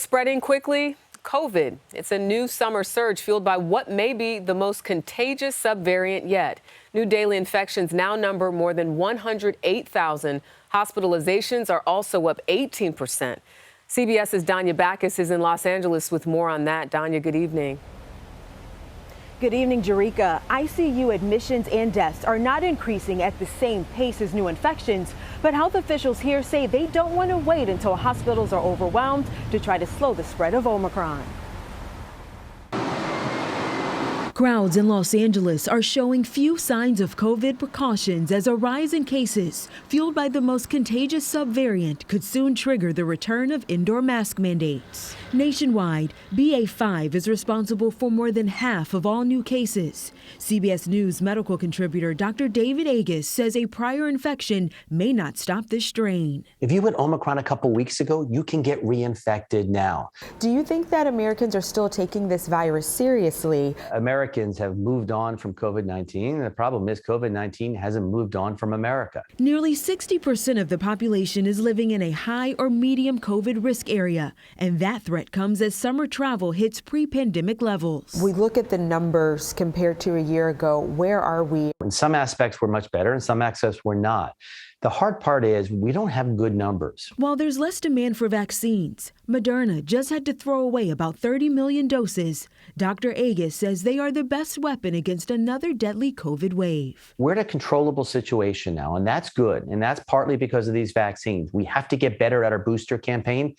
spreading quickly? COVID. It's a new summer surge fueled by what may be the most contagious subvariant yet. New daily infections now number more than 108,000. Hospitalizations are also up 18%. CBS's Danya Bacchus is in Los Angeles with more on that. Danya, good evening. Good evening, Jerika. ICU admissions and deaths are not increasing at the same pace as new infections, but health officials here say they don't want to wait until hospitals are overwhelmed to try to slow the spread of Omicron. Crowds in Los Angeles are showing few signs of COVID precautions as a rise in cases, fueled by the most contagious subvariant, could soon trigger the return of indoor mask mandates. Nationwide, BA.5 is responsible for more than half of all new cases. CBS News medical contributor Dr. David Agus says a prior infection may not stop this strain. If you had Omicron a couple weeks ago, you can get reinfected now. Do you think that Americans are still taking this virus seriously? Americans have moved on from COVID-19. The problem is COVID-19 hasn't moved on from America. Nearly 60% of the population is living in a high or medium COVID risk area, and that threat comes as summer travel hits pre-pandemic levels. We look at the numbers compared to a year ago. Where are we? In some aspects, we're much better. In some aspects, we're not. The hard part is we don't have good numbers. While there's less demand for vaccines, Moderna just had to throw away about 30 million doses. Dr. Agus says they are the best weapon against another deadly COVID wave. We're in a controllable situation now, and that's good. And that's partly because of these vaccines. We have to get better at our booster campaign.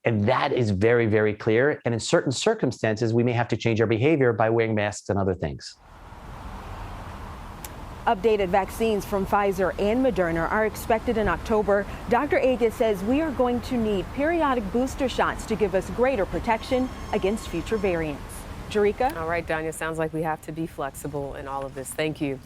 And that is very, very clear. And in certain circumstances, we may have to change our behavior by wearing masks and other things. Updated vaccines from Pfizer and Moderna are expected in October. Dr. Agus says we are going to need periodic booster shots to give us greater protection against future variants. Jerika? All right, Danya, sounds like we have to be flexible in all of this. Thank you.